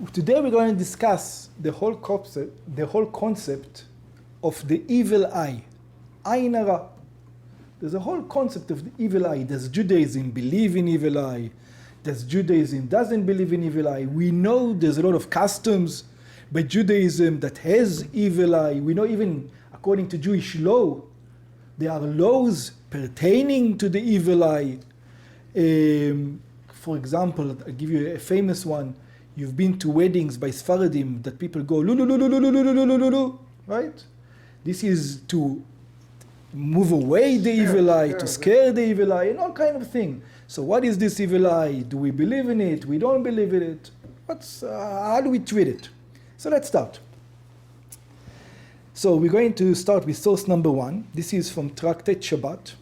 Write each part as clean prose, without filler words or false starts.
Today we're going to discuss the whole concept of the evil eye. Ayin hara. There's a whole concept of the evil eye. Does Judaism believe in evil eye? Does Judaism doesn't believe in evil eye? We know there's a lot of customs by Judaism that has evil eye. We know even according to Jewish law, there are laws pertaining to the evil eye. For example, I'll give you a famous one. You've been to weddings by Sfaradim that people go lu lu lu lu lu lu lu lu lu lu, right? This is to move away the evil eye, to scare the evil eye, and all kind of thing. So what is this evil eye? Do we believe in it? We don't believe in it. How do we treat it? So let's start. So we're going to start with source number 1. This is from Tractate Chabad.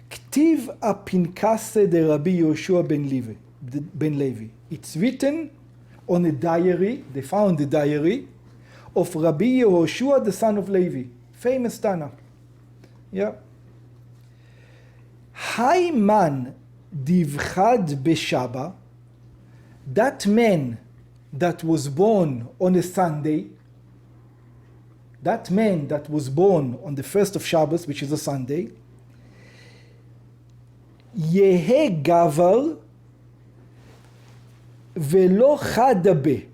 Ktiv apinkase de Rabbi Yoshua ben Levi. It's written on a diary. They found the diary of Rabbi Yehoshua, the son of Levi. Famous Tana. Yeah. Hayman divchad beshaba. That man that was born on a Sunday, that man that was born on the first of Shabbos, which is a Sunday, Yehe gavar velo chadabe.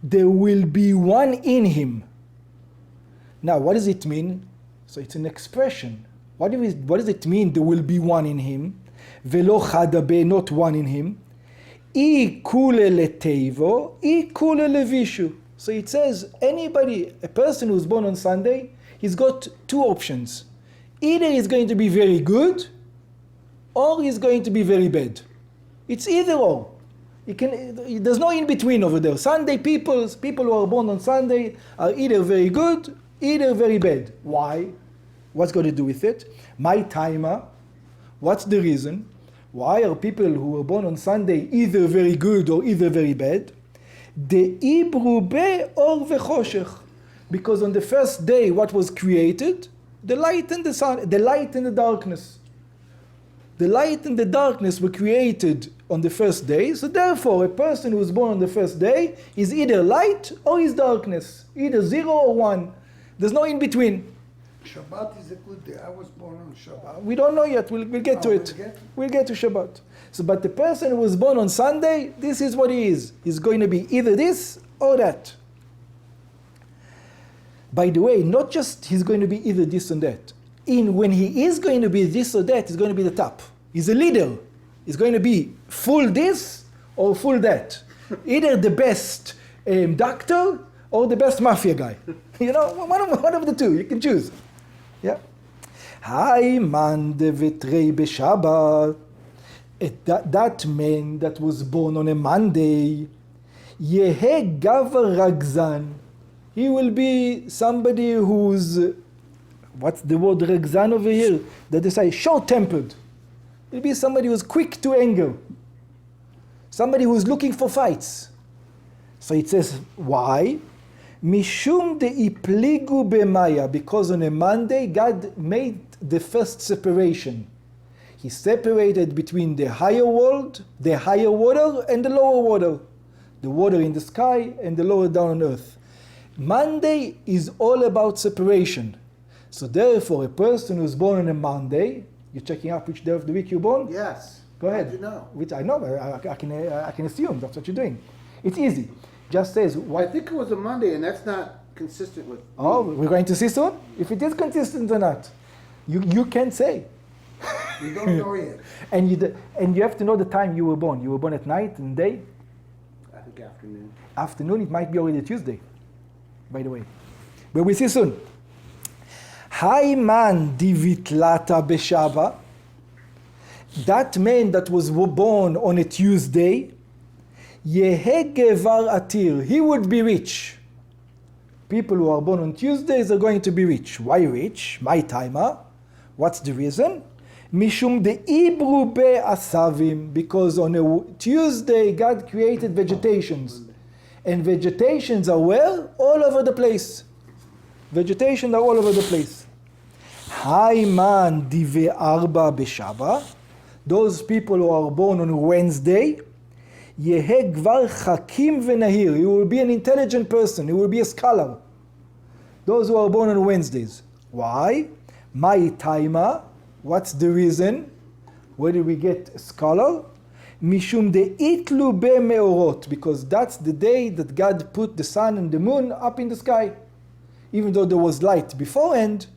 There will be one in him. Now, what does it mean? So it's an expression. What does it mean, there will be one in him? Velo chadabe, not one in him. I kule leteivo, I kule levishu. So it says, a person who's born on Sunday, he's got two options. Either he's going to be very good, or he's going to be very bad. It's either or. There's no in between over there. Sunday people who are born on Sunday are either very good, either very bad. Why? What's got to do with it? My timer. What's the reason? Why are people who were born on Sunday either very good or either very bad? The ibrube or v'choshech. Because on the first day, what was created? The light and the sun, the light and the darkness. The light and the darkness were created on the first day, so therefore a person who was born on the first day is either light or is darkness, either 0 or 1. There's no in between. Shabbat is a good day. I was born on Shabbat. We don't know yet. We'll get to it. We'll get to Shabbat. So, but the person who was born on Sunday, this is what he is. He's going to be either this or that. By the way, not just he's going to be either this or that. When he is going to be this or that, he's going to be the top. He's a leader. He's going to be full this or full that. Either the best doctor or the best mafia guy. You know, one of the two. You can choose. Yeah. Hi man de vitrei b'Shabbat. That man that was born on a Monday, Yehe gavar ragzan. He will be somebody who's, what's the word ragzan over here? That they say short-tempered. He'll be somebody who's quick to anger. Somebody who's looking for fights. So it says, why? Mishum de ipligu b'maya. Because on a Monday, God made the first separation. He separated between the higher world, the higher water, and the lower water. The water in the sky and the lower down on earth. Monday is all about separation. So therefore, a person who's born on a Monday, you're checking up which day of the week you're born? Yes. Go ahead. How do you know? Which I know, I can assume that's what you're doing. It's easy. Just says... I think it was a Monday, and that's not consistent with... Oh, we're going to see soon? If it is consistent or not. You can't say. We don't know yet. And you have to know the time you were born. You were born at night and day? I think afternoon. Afternoon, it might be already Tuesday, by the way. But we'll see soon. Hai man divitlata b'shava. That man that was born on a Tuesday, yehe gevar atir. He would be rich. People who are born on Tuesdays are going to be rich. Why rich? My timer. What's the reason? Mishum de ibru be asavim. Because on a Tuesday, God created vegetations. And vegetations are where? All over the place. Vegetation are all over the place. Haiman dive arba b'shaba. Those people who are born on Wednesday, יהא כבר חכים ונהיר. He will be an intelligent person. He will be a scholar. Those who are born on Wednesdays. Why? מהי תימה? What's the reason? Where did we get a scholar? משום דאיתלו במאורות. Because that's the day that God put the sun and the moon up in the sky. Even though there was light beforehand,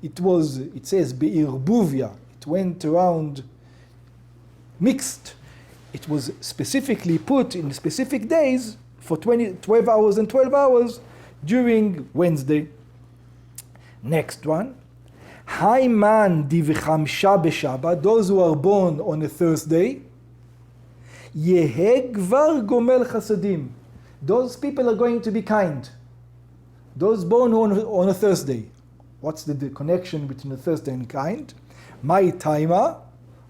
it says בערבוביה. It went around mixed. It was specifically put in specific days for 12 hours and 12 hours during Wednesday. Next one. Hayman divchamsha b'Shabbat, those who are born on a Thursday. Yeheh gvar gomel chasadim. Those people are going to be kind. Those born on a Thursday. What's the connection between a Thursday and kind? My taima.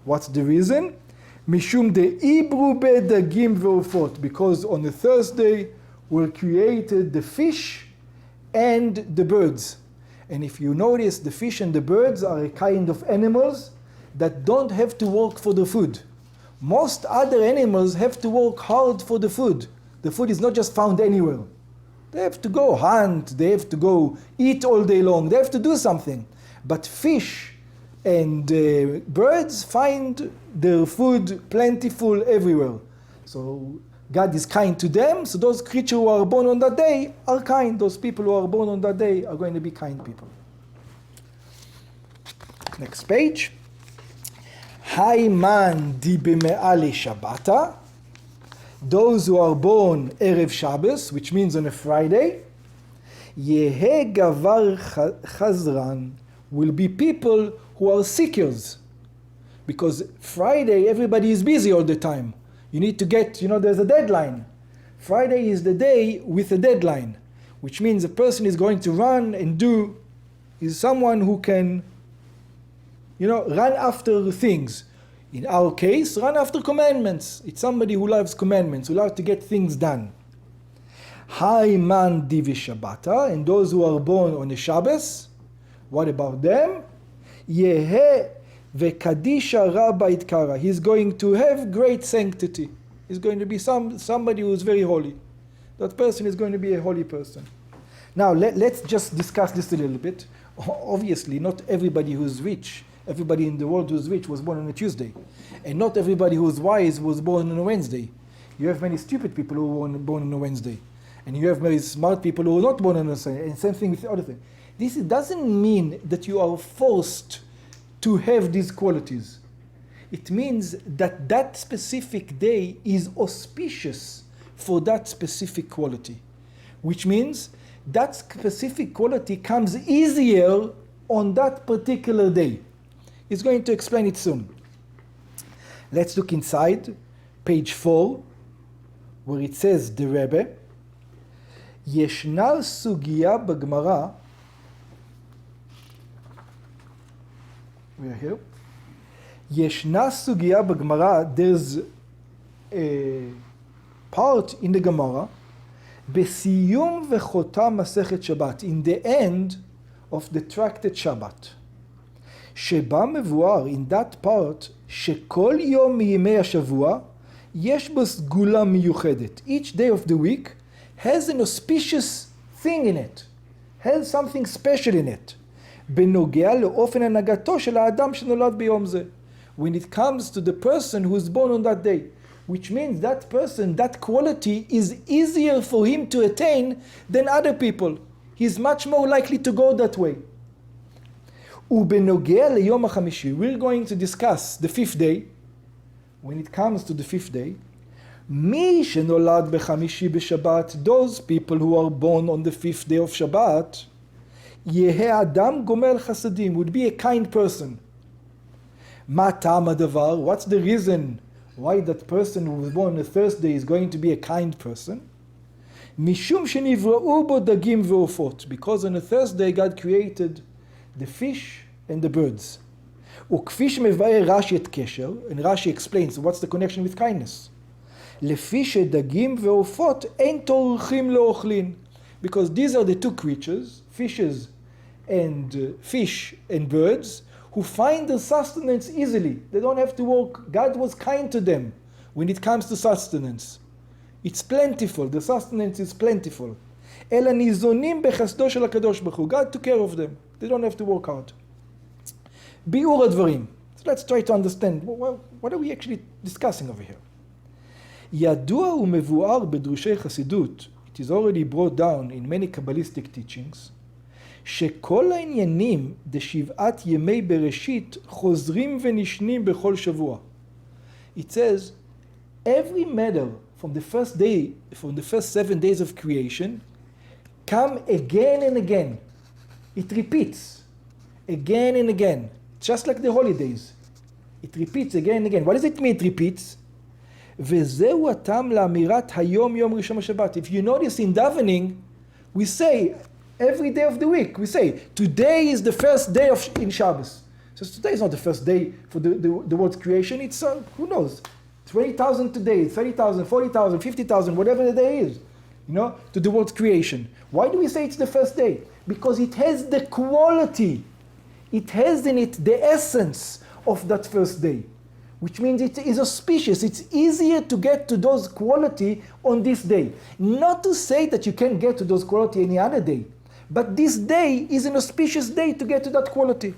What's the reason? Mishum de'ibru bedagim ve'ufot. Because on a Thursday were created the fish and the birds. And if you notice, the fish and the birds are a kind of animals that don't have to work for the food. Most other animals have to work hard for the food. The food is not just found anywhere. They have to go hunt, they have to go eat all day long, they have to do something. But fish and birds find their food plentiful everywhere. So God is kind to them, so those creatures who are born on that day are kind. Those people who are born on that day are going to be kind people. Next page. Hayman di b'me'ali Shabbata. Those who are born Erev Shabbos, which means on a Friday. Yeheh gavar chazran, will be people who are seekers. Because Friday, everybody is busy all the time. You need to get, there's a deadline. Friday is the day with a deadline, which means a person is going to run and is someone who can, run after things. In our case, run after commandments. It's somebody who loves commandments, who loves to get things done. Hayman divi Shabbata, and those who are born on a Shabbos, what about them? Yeheh Vekadisha Rabbi Itkara. He's going to have great sanctity. He's going to be somebody who is very holy. That person is going to be a holy person. Now let's just discuss this a little bit. Obviously, not everybody who's rich, everybody in the world who's rich was born on a Tuesday. And not everybody who's wise was born on a Wednesday. You have many stupid people who were born on a Wednesday. And you have many smart people who are not born on a Wednesday. And same thing with the other thing. This doesn't mean that you are forced to have these qualities. It means that that specific day is auspicious for that specific quality, which means that specific quality comes easier on that particular day. He's going to explain it soon. Let's look inside page 4, where it says the Rebbe, Yeshna sugiya b'Gemara. We are here. Yeshna sugiya b'Gemara. There's a part in the Gemara, besiyum v'chotam masechet Shabbat, in the end of the tractate Shabbat. שבה מבואר in that part שכל יום מימי השבוע יש בו סגולה מיוחדת. Each day of the week has an auspicious thing in it, has something special in it. בנוגע לאופן הנהגתו של האדם שנולד ביום זה. When it comes to the person who is born on that day, which means that person, that quality is easier for him to attain than other people. He's much more likely to go that way. ובנוגע ליום החמישי, we're going to discuss the fifth day. When it comes to the fifth day, מי שנולד בחמישי בשבת, those people who are born on the fifth day of Shabbat, יהא אדם גומל חסדים, would be a kind person. מה טעם הדבר? What's the reason why that person who was born on a Thursday is going to be a kind person? משום שנבראו בו דגים ועופות, because on a Thursday God created the fish and the birds. וכפי שמבאר רש"י את קשר, and Rashi explains what's the connection with kindness. לפי שדגים ועופות אין טורחים לאוכלין. Because these are the two creatures, fishes and fish and birds, who find their sustenance easily. They don't have to work. God was kind to them. when it comes to sustenance. It's plentiful, the sustenance is plentiful. אלא ניזונים בחסדו של הקדוש ברוך הוא. God took care of them. They don't have to work hard. ביאור הדברים. So let's try to understand, what are we actually discussing over here? ידוע ומבואר בדרושי חסידות, it is already brought down in many Kabbalistic teachings, שכל העניינים דשבעת ימי בראשית חוזרים ונשנים בכל שבוע. It says, every matter from the first 7 days of creation, come again and again. It repeats again and again, just like the holidays. It repeats again and again. What does it mean it repeats? וזהו הטעם לאמירת היום יום ראשון בשבת. If you notice in davening, we say every day of the week, we say today is the first day in Shabbos. So today is not the first day for the world's creation. It's who knows, 20,000 today, 30,000, 40,000, 50,000, whatever the day is, to the world's creation. Why do we say it's the first day? Because it has the quality, it has in it the essence of that first day, which means it is auspicious. It's easier to get to those quality on this day. Not to say that you can get to those quality any other day, but this day is an auspicious day to get to that quality.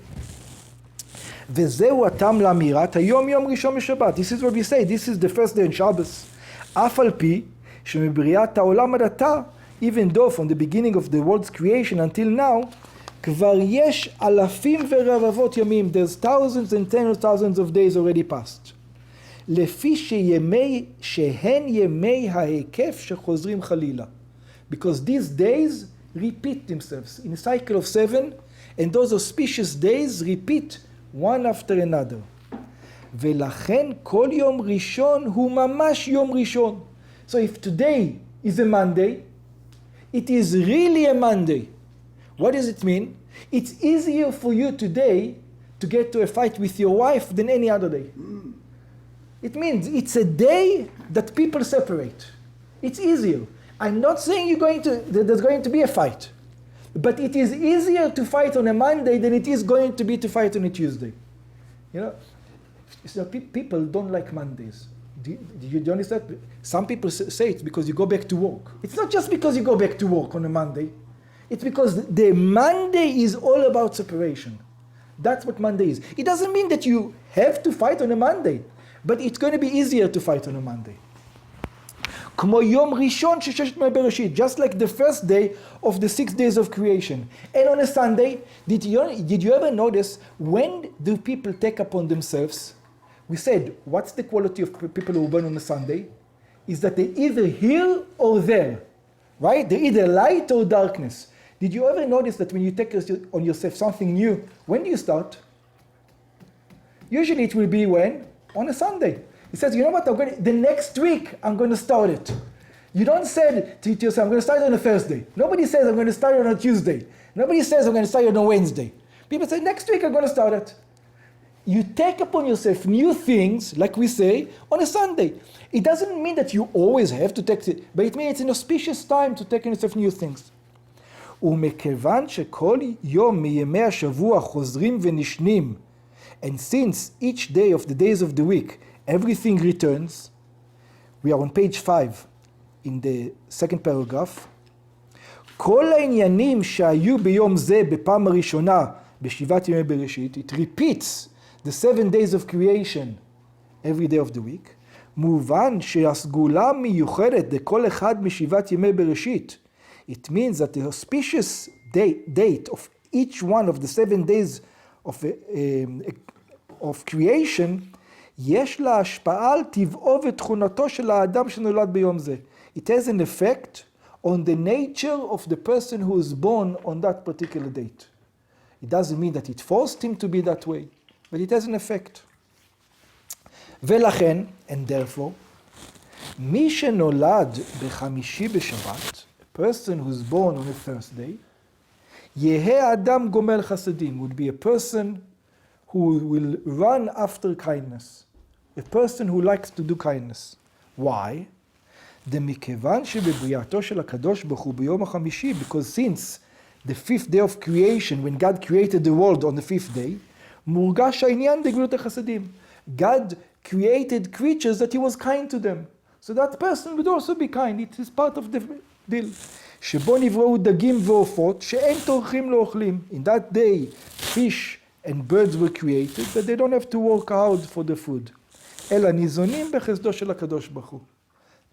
וזהו הטעם לאמירת היום יום ראשון בשבת. This is what we say, this is the first day in Shabbos. אף על פי שמבריאת העולם עד עתה, even though from the beginning of the world's creation until now, כבר יש אלפים ורבבות ימים, there's thousands and tens of thousands of days already passed. לפי שהן ימי ההיקף שחוזרים חלילה. Because these days repeat themselves in a cycle of 7, and those auspicious days repeat one after another. ולכן כל יום ראשון הוא ממש יום ראשון. So if today is a Monday, it is really a Monday. What does it mean? It's easier for you today to get to a fight with your wife than any other day. It means it's a day that people separate. It's easier. I'm not saying there's going to be a fight, but it is easier to fight on a Monday than it is going to be to fight on a Tuesday. People don't like Mondays. Do you understand? Some people say it's because you go back to work. It's not just because you go back to work on a Monday. It's because the Monday is all about separation. That's what Monday is. It doesn't mean that you have to fight on a Monday, but it's going to be easier to fight on a Monday. כמו יום ראשון של ששת ימי בראשית, just like the first day of the 6 days of creation. And on a Sunday, did you ever notice, when do people take upon themselves? We said, what's the quality of people who burn on a Sunday? Is that they're either here or there, right? They're either light or darkness. Did you ever notice that when you take on yourself something new, when do you start? Usually it will be when? On a Sunday. He says, you know what, the next week I'm going to start it. You don't say to yourself, I'm going to start it on a Thursday. Nobody says I'm going to start it on a Tuesday. Nobody says I'm going to start it on a Wednesday. People say, next week I'm going to start it. You take upon yourself new things, like we say, on a Sunday. It doesn't mean that you always have to take it, but it means it's an auspicious time to take on yourself new things. ומכיוון שכל יום מימי השבוע חוזרים ונשנים, and since each day of the days of the week, everything returns, we are on page 5 in the second paragraph, כל העניינים שהיו ביום זה בפעם הראשונה בשבעת ימי בראשית, it repeats the 7 days of creation every day of the week, מובן שהסגולה מיוחדת לכל אחד משבעת ימי בראשית. It means that the auspicious date of each one of the 7 days of creation, יש לה השפעה על טבעו ותכונתו של האדם שנולד ביום זה. It has an effect on the nature of the person who is born on that particular date. It doesn't mean that it forced him to be that way, but it has an effect. ולכן, and therefore, מי שנולד בחמישי בשבת, a person who's born on a Thursday, יהא אדם גומל חסדים, would be a person who will run after kindness, a person who likes to do kindness. Why? דמכיוון שבבריאתו של הקדוש ברוך הוא ביום החמישי, because since the 5th day of creation, when God created the world on the 5th day, מורגש העניין בגמילות החסדים. God created creatures that he was kind to them. So that person would also be kind. It is part of the deal. שבו נבראו דגים ועופות שאין טורחים לאוכלים. In that day, fish and birds were created, but they don't have to work hard for the food. אלא ניזונים בחסדו של הקדוש ברוך הוא.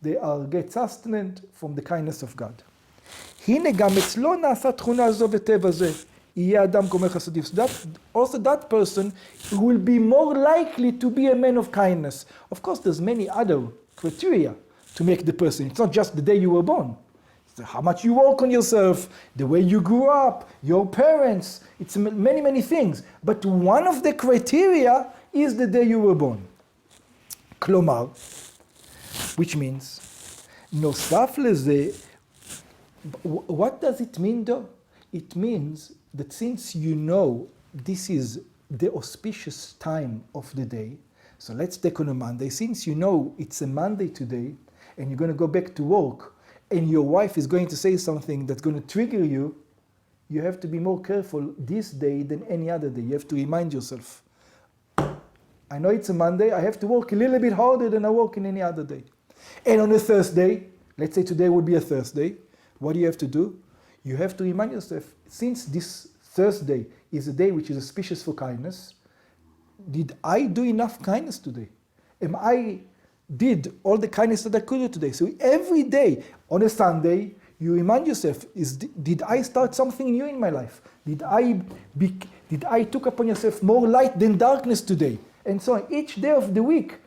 They get sustenance from the kindness of God. הנה גם אצלו נעשה תכונה זו וטבע זה. יהיה אדם גומל חסדים. So also that person will be more likely to be a man of kindness. Of course, there's many other criteria to make the person. It's not just the day you were born. It's how much you work on yourself, the way you grew up, your parents. It's many, many things. But one of the criteria is the day you were born. כלומר, which means, נוסף לזה, what does it mean though? It means that since you know this is the auspicious time of the day, so let's take on a Monday, since you know it's a Monday today, and you're going to go back to work, and your wife is going to say something that's going to trigger you, you have to be more careful this day than any other day. You have to remind yourself, I know it's a Monday, I have to work a little bit harder than I work in any other day. And on a Thursday, let's say today would be a Thursday, what do you have to do? You have to remind yourself, since this Thursday is a day which is auspicious for kindness, did I do enough kindness today? Did all the kindness that I could do today? So every day, on a Sunday, you remind yourself, did I start something new in my life? Did I took upon yourself more light than darkness today? And so on. Each day of the week,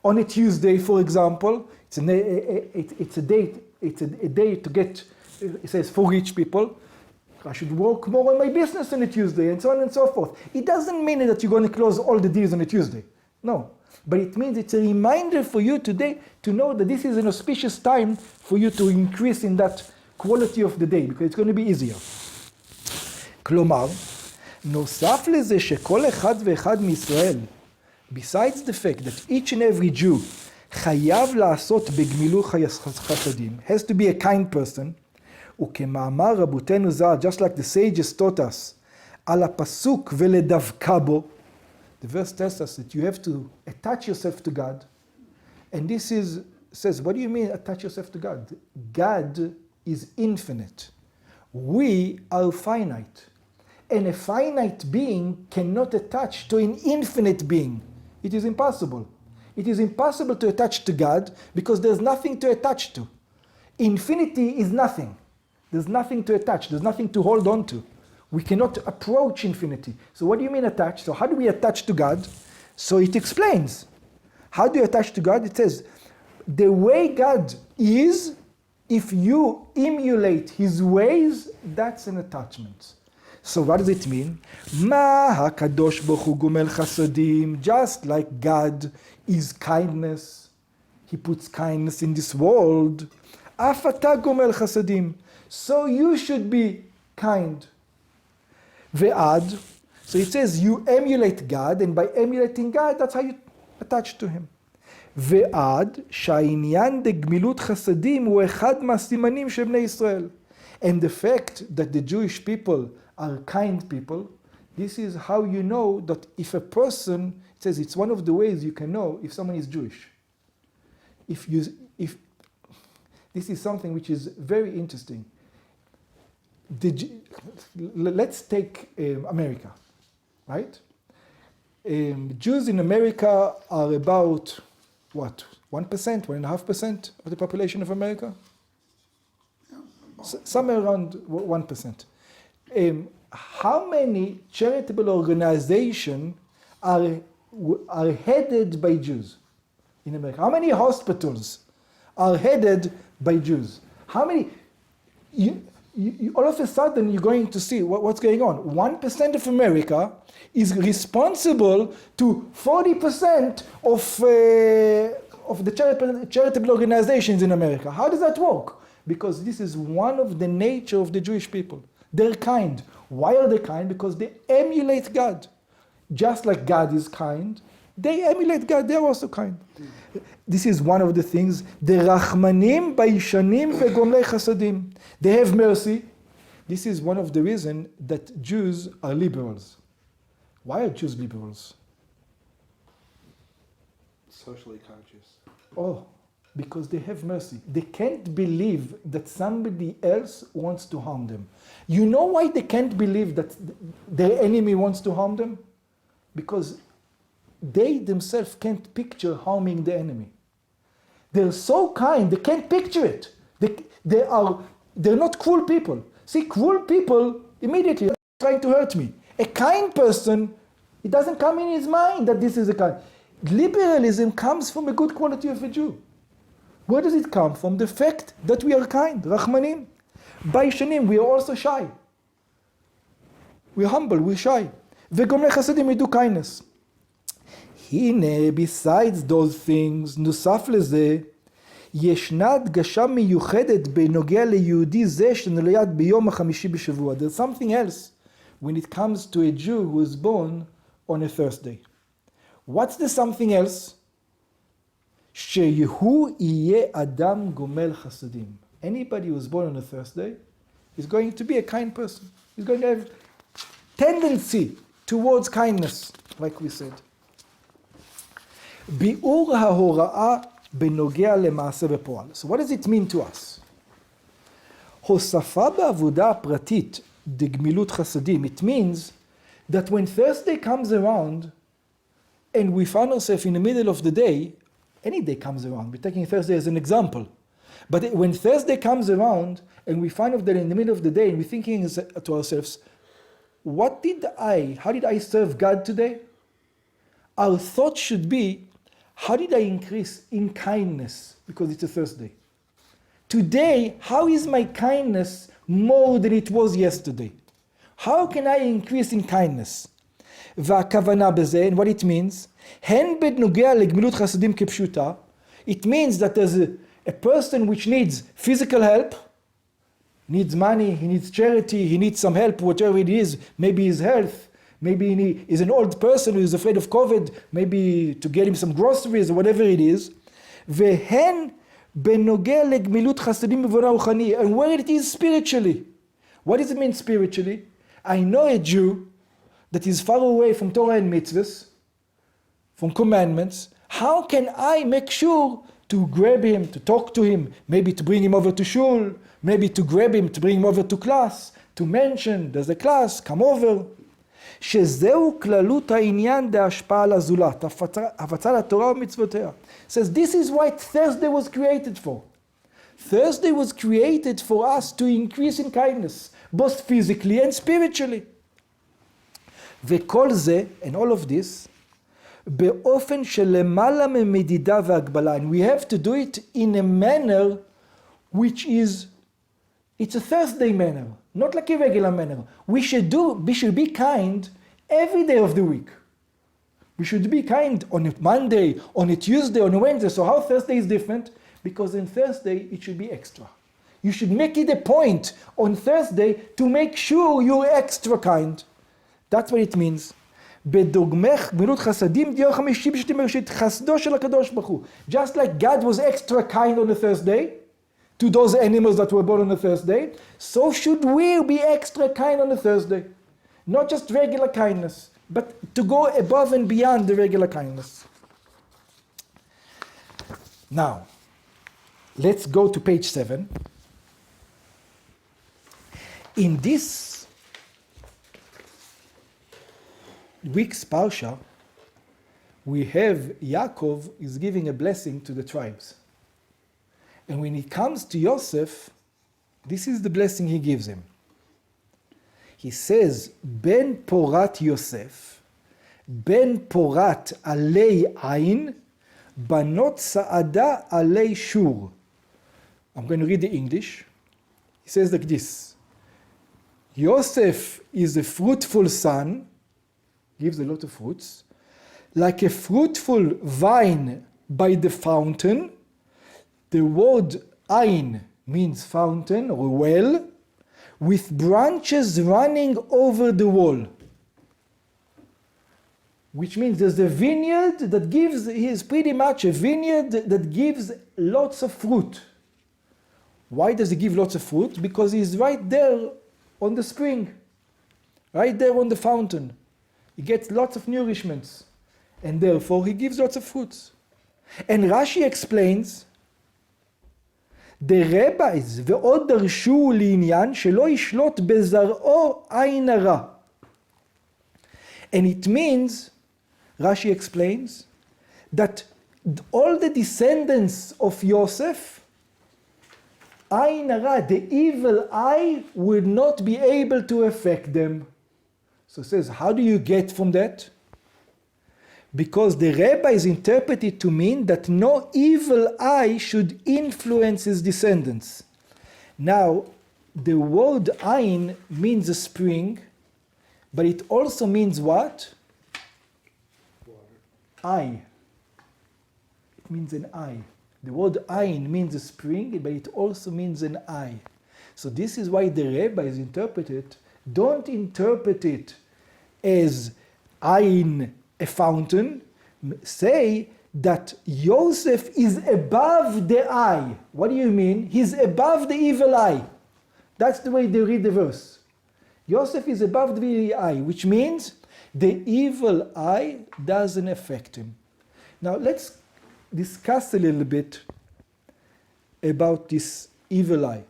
on a Tuesday, for example, it's a day to get, it says, for rich people. I should work more on my business on a Tuesday, and so on and so forth. It doesn't mean that you're going to close all the deals on a Tuesday. No. But it means it's a reminder for you today to know that this is an auspicious time for you to increase in that quality of the day, because it's going to be easier. כלומר, נוסף לזה שכל אחד ואחד מישראל, besides the fact that each and every Jew חייב לעשות בגמילות חסדים, has to be a kind person, וכמאמר רבותינו ז"ל, just like the sages taught us, על הפסוק ולדבקה בו, the verse tells us that you have to attach yourself to God. And this says, what do you mean attach yourself to God? God is infinite. We are finite. And a finite being cannot attach to an infinite being. It is impossible. It is impossible to attach to God because there's nothing to attach to. Infinity is nothing. There's nothing to attach. There's nothing to hold on to. We cannot approach infinity. So what do you mean attach? So how do we attach to God? So it explains. How do you attach to God? It says, the way God is, if you emulate His ways, that's an attachment. So what does it mean? Ma hakadosh baruch hu gomel chasadim. Just like God is kindness, He puts kindness in this world. Af ata gomel chasadim. So you should be kind. Ve'ad, so it says you emulate God, and by emulating God, that's how you attach to Him. Ve'ad, שהעניין דגמילות חסדים הוא אחד מהסימנים של בני ישראל. And the fact that the Jewish people are kind people, this is how you know that if a person, it says it's one of the ways you can know if someone is Jewish. If this is something which is very interesting. Let's take America, right? Jews in America are about, what, 1%, 1.5% of the population of America? Somewhere around 1%. How many charitable organizations are headed by Jews in America? How many hospitals are headed by Jews? How many? All of a sudden, you're going to see what's going on. 1% of America is responsible to 40% of the charitable organizations in America. How does that work? Because this is one of the nature of the Jewish people. They're kind. Why are they kind? Because they emulate God. Just like God is kind, they emulate God. They're also kind. This is one of the things. The Rachmanim, Baishanim, Vegomlei Chasadim. They have mercy. This is one of the reasons that Jews are liberals. Why are Jews liberals? socially conscious? Oh, because they have mercy. They can't believe that somebody else wants to harm them. You know why they can't believe that their enemy wants to harm them? Because they themselves can't picture harming the enemy. They're so kind, they can't picture it. They're not cruel people. See, cruel people immediately are trying to hurt me. A kind person, it doesn't come in his mind that this is a kind. Liberalism comes from a good quality of a Jew. Where does it come from? The fact that we are kind, Rachmanim. Baishanim, we are also shy. We're humble, we're shy. וגומלי חסדים, we do kindness. הנה, besides those things, נוסף לזה, ישנה הדגשה מיוחדת בנוגע ליהודי זה שנולד ביום החמישי בשבוע. There's something else when it comes to a Jew who is born on a Thursday. What's the something else? שהוא יהיה אדם גומל חסדים. Anybody who is born on a Thursday is going to be a kind person. He's going to have tendency towards kindness, like we said. ביאור ההוראה בנוגע למעשה בפועל. So what does it mean to us? הוספה בעבודה הפרטית דגמילות חסדים. It means that when Thursday comes around and we find ourselves in the middle of the day, any day comes around, we're taking Thursday as an example, but when Thursday comes around and we find out that in the middle of the day and we're thinking to ourselves, how did I serve God today? Our thought should be, how did I increase in kindness because it's a Thursday? Today, how is my kindness more than it was yesterday? How can I increase in kindness? והכוונה בזה, and what it means, הן בנוגע לגמילות חסדים כפשוטה, it means that there's a person which needs physical help, needs money, he needs charity, he needs some help, whatever it is, maybe his health, maybe he is an old person who is afraid of COVID, maybe to get him some groceries or whatever it is, והן בנוגע לגמילות חסדים מבונה רוחני, and where it is spiritually. What does it mean spiritually? I know a Jew that is far away from Torah and mitzvahs, from commandments. How can I make sure to grab him, to talk to him, maybe to bring him over to shul, maybe to grab him, to bring him over to class, to mention, there's a class, come over. שזהו כללות העניין דהשפעה על הזולת, הפצה לתורה ומצוותיה. Says this is what Thursday was created for. Thursday was created for us to increase in kindness, both physically and spiritually. וכל זה, and all of this, באופן שלמעלה ממדידה והגבלה. And we have to do it in a manner which is, it's a Thursday manner, not like a regular manner. We should be kind every day of the week. We should be kind on a Monday, on a Tuesday, on a Wednesday. So how Thursday is different? Because on Thursday it should be extra. You should make it a point on Thursday to make sure you're extra kind. That's what it means. בדוגמך גמילות חסדים דיום חמישי בשתי מראשית חסדו של הקדוש ברוך הוא. Just like God was extra kind on a Thursday to those animals that were born on a Thursday, so should we be extra kind on a Thursday. Not just regular kindness, but to go above and beyond the regular kindness. Now, let's go to page 7. In this week's Parsha, we have Yaakov is giving a blessing to the tribes. And when it comes to Yosef, this is the blessing he gives him. He says, Ben Porat Yosef, Ben Porat Alei Ain, Banot Saada Alei Shur. I'm going to read the English. He says like this. Yosef is a fruitful son, gives a lot of fruits, like a fruitful vine by the fountain. The word ain means fountain or well, with branches running over the wall. Which means there's a vineyard that gives, he is pretty much a vineyard that gives lots of fruit. Why does he give lots of fruit? Because he's right there on the spring, right there on the fountain. He gets lots of nourishments, and therefore he gives lots of fruits. And Rashi explains, the rabbis ועוד דרשו לעניין שלא ישלוט בזרעו עין הרע. And it means, Rashi explains, that all the descendants of Yosef, עין הרע, the evil eye, would not be able to affect them. So it says, how do you get from that? Because the rabbis interpret it to mean that no evil eye should influence his descendants. Now, the word ayin means a spring, but it also means what? Eye. It means an eye. The word ayin means a spring, but it also means an eye. So this is why the rabbis interpret it. Don't interpret it as ayin, a fountain. Say that Yosef is above the eye. What do you mean? He's above the evil eye. That's the way they read the verse. Yosef is above the evil eye, which means the evil eye doesn't affect him. Now let's discuss a little bit about this evil eye.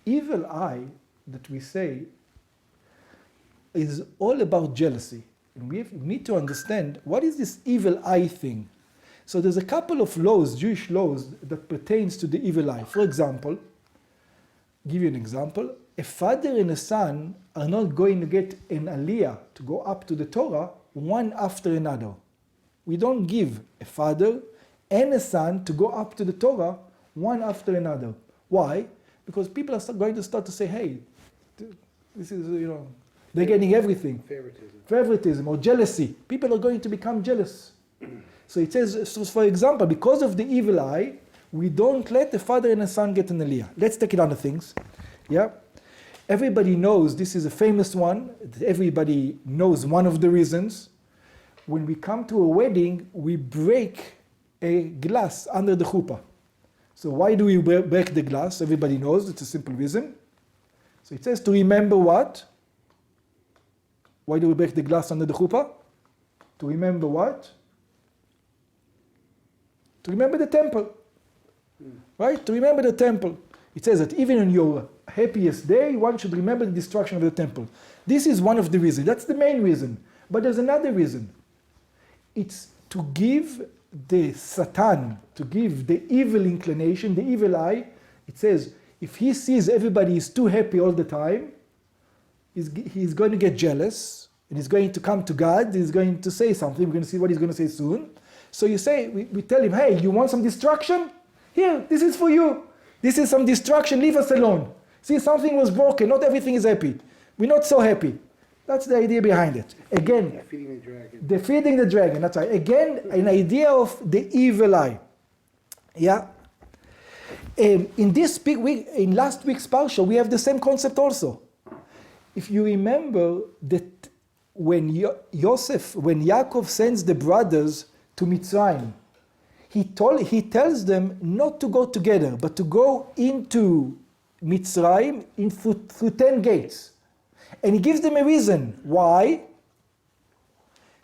Evil eye that we say is all about jealousy. And we need to understand what is this evil eye thing. So there's a couple of laws, Jewish laws, that pertains to the evil eye. For example, give you an example. A father and a son are not going to get an aliyah to go up to the Torah one after another. We don't give a father and a son to go up to the Torah one after another. Why? Because people are going to start to say, hey, this is, they're getting everything. Favoritism or jealousy. People are going to become jealous. So it says, so for example, because of the evil eye, we don't let the father and the son get an aliyah. Let's take it on the things. Yeah? Everybody knows, this is a famous one. Everybody knows one of the reasons. When we come to a wedding, we break a glass under the chuppah. So why do we break the glass? Everybody knows, it's a simple reason. So it says to remember what? Why do we break the glass under the chuppah? To remember what? To remember the temple. Right? To remember the temple. It says that even on your happiest day, one should remember the destruction of the temple. This is one of the reasons. That's the main reason. But there's another reason. It's to give the Satan, to give the evil inclination, the evil eye. It says, if he sees everybody is too happy all the time, he's going to get jealous, and he's going to come to God, he's going to say something, we're going to see what he's going to say soon. So you say, we tell him, hey, you want some destruction? Here, this is for you. This is some destruction, leave us alone. See, something was broken, not everything is happy. We're not so happy. That's the idea behind it. Again, Feeding the dragon. defeating the dragon, that's right. Again, an idea of the evil eye. Yeah? In last week's Parsha, we have the same concept also. If you remember that when Yaakov sends the brothers to Mitzrayim, he tells them not to go together, but to go into Mitzrayim through 10 gates. And he gives them a reason. Why? He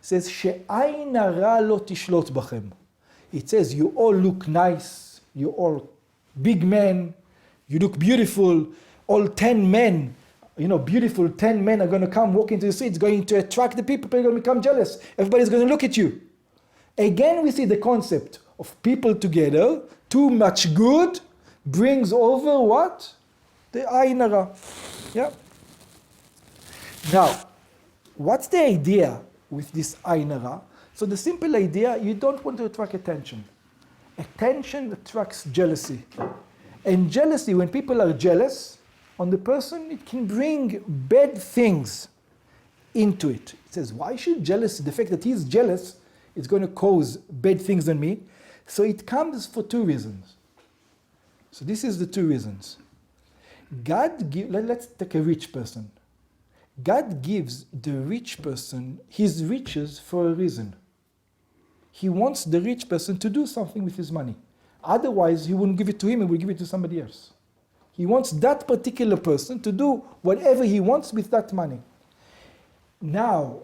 says, "She'ayin hara lo tishlot bachem." It says, you all look nice, you all big men, you look beautiful, all 10 men, beautiful 10 men are going to come walk into the street. It's going to attract the people are going to become jealous. Everybody's going to look at you. Again, we see the concept of people together. Too much good brings over what? The ayin hara. Yeah. Now, what's the idea with this ayin hara? So the simple idea, you don't want to attract attention. Attention attracts jealousy. And jealousy, when people are jealous on the person, it can bring bad things into it. It says, why should jealousy, the fact that he's jealous, is going to cause bad things on me? So it comes for two reasons. So this is the two reasons. Let's take a rich person. God gives the rich person his riches for a reason. He wants the rich person to do something with his money. Otherwise, he wouldn't give it to him, he would give it to somebody else. He wants that particular person to do whatever he wants with that money. Now,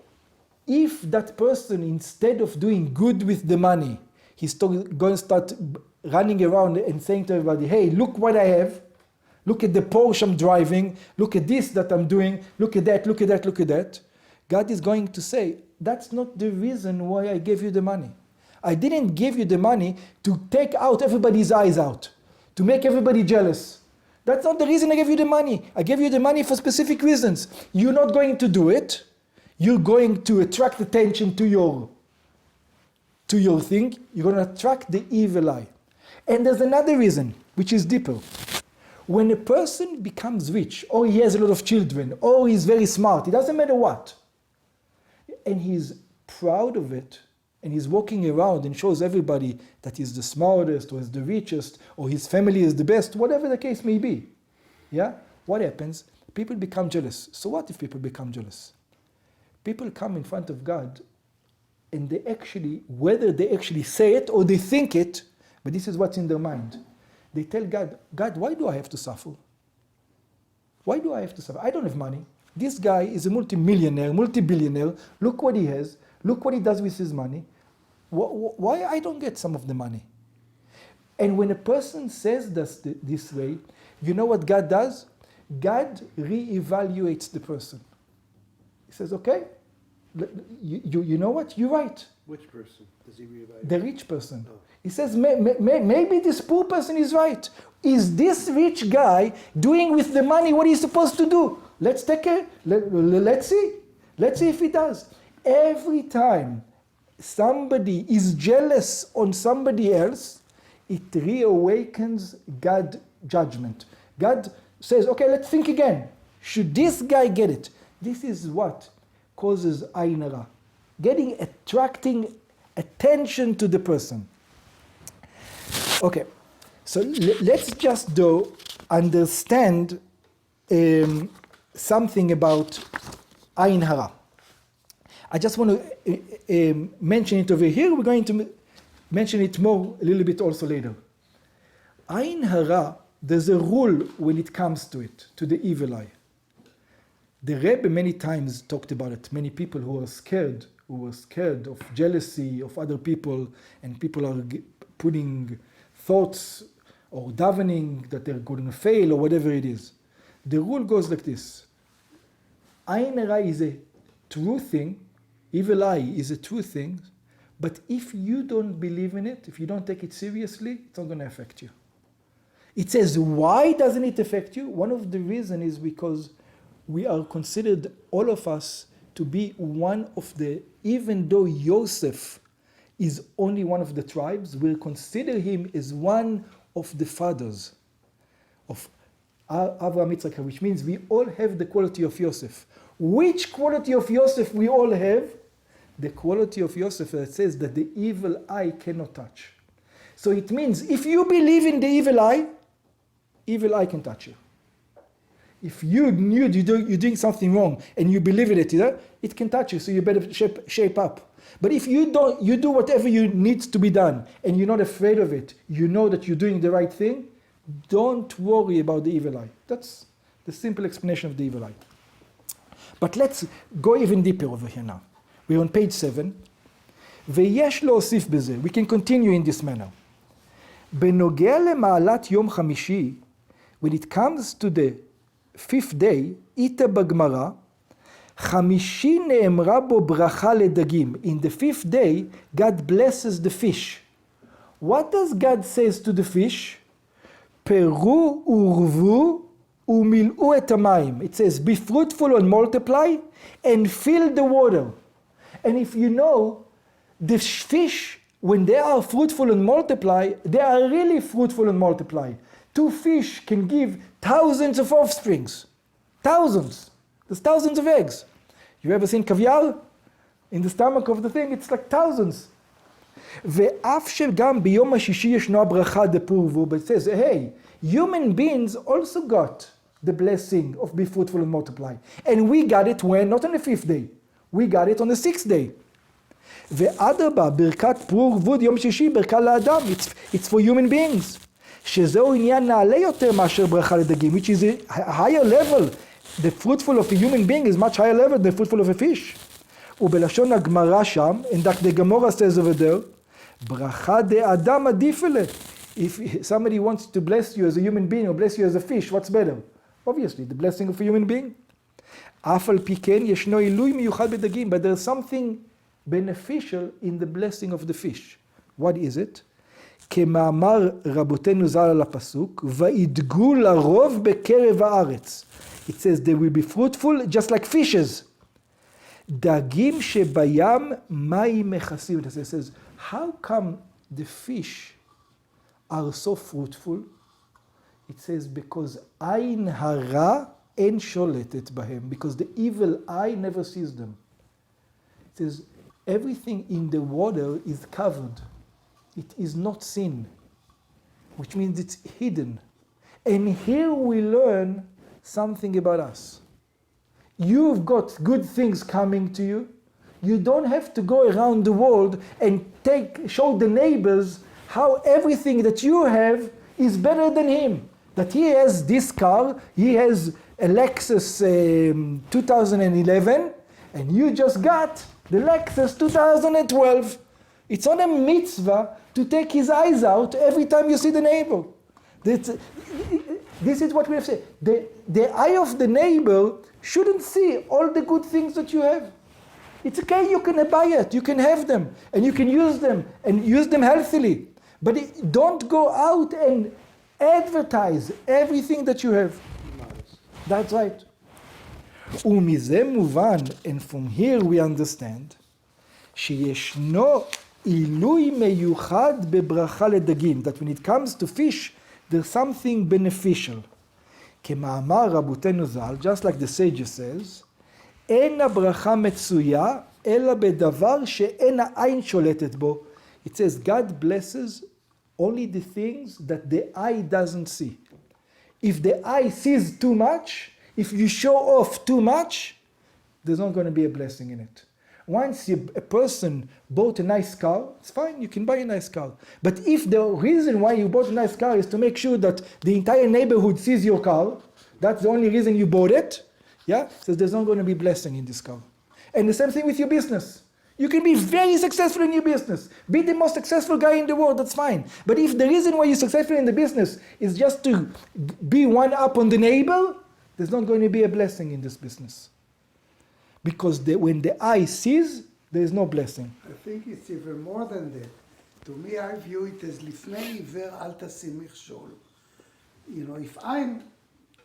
if that person, instead of doing good with the money, he's going to start running around and saying to everybody, hey, look what I have. Look at the Porsche I'm driving. Look at this that I'm doing. Look at that, look at that, look at that. God is going to say, that's not the reason why I gave you the money. I didn't give you the money to take out everybody's eyes out, to make everybody jealous. That's not the reason I gave you the money. I gave you the money for specific reasons. You're not going to do it. You're going to attract attention to your thing. You're going to attract the evil eye. And there's another reason, which is deeper. When a person becomes rich, or he has a lot of children, or he's very smart, it doesn't matter what, and he's proud of it, and he's walking around and shows everybody that he's the smartest, or is the richest, or his family is the best, whatever the case may be. Yeah? What happens? People become jealous. So what if people become jealous? People come in front of God, and they actually, whether they actually say it or they think it, but this is what's in their mind. They tell God, God, why do I have to suffer? Why do I have to suffer? I don't have money. This guy is a multi-millionaire, multi-billionaire. Look what he has. Look what he does with his money. Why I don't get some of the money? And when a person says this way, you know what God does? God reevaluates the person. He says, okay, you know what? You're right. Which person does he reevaluate? The rich person. Oh. He says, maybe this poor person is right. Is this rich guy doing with the money what he's supposed to do? Let's see. Let's see if he does. Every time somebody is jealous on somebody else, it reawakens God's judgment. God says, okay, let's think again. Should this guy get it? This is what causes ayin hara. Attracting attention to the person. Okay, so let's just understand something about ayin hara. I just want to mention it over here. We're going to mention it more a little bit also later. Ayin hara, there's a rule when it comes to it, to the evil eye. The Rebbe many times talked about it. Many people who were scared of jealousy of other people, and people are putting thoughts or davening that they're going to fail or whatever it is. The rule goes like this. Ayin hara is a true thing. Evil eye is a true thing. But if you don't believe in it, if you don't take it seriously, it's not going to affect you. It says, why doesn't it affect you? One of the reasons is because we are considered, all of us, to be one of the, even though Yosef is only one of the tribes, we'll consider him as one of the fathers of Avraham Yitzchak, which means we all have the quality of Yosef. Which quality of Yosef we all have? The quality of Yosef that says that the evil eye cannot touch. So it means if you believe in the evil eye can touch you. If you knew you're doing something wrong and you believe in it, it can touch you, so you better shape up. But if you do whatever you need to be done and you're not afraid of it, you know that you're doing the right thing, don't worry about the evil eye. That's the simple explanation of the evil eye. But let's go even deeper over here now. We're on page 7. ויש להוסיף בזה, we can continue in this manner. בנוגע למעלת יום חמישי, when it comes to the fifth day, איתה בגמרא, חמישי נאמרה בו ברכה לדגים. In the fifth day, God blesses the fish. What does God says to the fish? פרו ורבו ומילאו את המים. It says, be fruitful and multiply and fill the water. And if you know, the fish, when they are fruitful and multiply, they are really fruitful and multiply. 2 fish can give thousands of offsprings. Thousands. There's thousands of eggs. You ever seen caviar? In the stomach of the thing, it's like thousands. ואף שגם ביום השישי ישנו הברכה דפורבו, but it says, hey, human beings also got the blessing of be fruitful and multiply. And we got it when? Not on the 5th day. We got it on the 6th day. ואדרבה, ברכת פרו ורבו יום שישי, ברכה לאדם. It's for human beings. שזהו עניין נעלה יותר מאשר ברכה לדגים, which is a higher level. The fruitful of a human being is much higher level than the fruitful of a fish. ובלשון הגמרא שם, and the Gemara says over there, Bracha de Adam adifele. If somebody wants to bless you as a human being or bless you as a fish, what's better? Obviously, the blessing of a human being. Aף על פי כן ישנו עילוי מיוחד בדגים, but there's something beneficial in the blessing of the fish. What is it? כמאמר רבותינו ז"ל על הפסוק, וידגו לרוב בקרב הארץ. It says they will be fruitful just like fishes. דגים שבים מים מכסים. It says, how come the fish are so fruitful? It says, because עין הרע אין שולטת בהם, because the evil eye never sees them. It says, everything in the water is covered. It is not seen, which means it's hidden. And here we learn something about us. You've got good things coming to you. You don't have to go around the world and show the neighbors how everything that you have is better than him. That he has this car, he has a Lexus 2011, and you just got the Lexus 2012. It's not a mitzvah to take his eyes out every time you see the neighbor. This is what we have said. The eye of the neighbor shouldn't see all the good things that you have. It's okay, you can buy it, you can have them, and you can use them, and use them healthily. But don't go out and advertise everything that you have. That's right. ומזה מובן, and from here we understand, שישנו עילוי מיוחד בברכה לדגים, that when it comes to fish, there's something beneficial. כמאמר רבותינו ז"ל, just like the sage says, אין הברכה מצויה, אלא בדבר שאין העין שולטת בו. It says, God blesses only the things that the eye doesn't see. If the eye sees too much, if you show off too much, there's not going to be a blessing in it. Once a person bought a nice car, it's fine, you can buy a nice car. But if the reason why you bought a nice car is to make sure that the entire neighborhood sees your car, that's the only reason you bought it, yeah? So there's not going to be blessing in this car. And the same thing with your business. You can be very successful in your business. Be the most successful guy in the world, that's fine. But if the reason why you're successful in the business is just to be one up on the neighbor, there's not going to be a blessing in this business. Because when the eye sees, there is no blessing. I think it's even more than that. To me, I view it as לפני עיוור אל תשים מכשול. You know, if I'm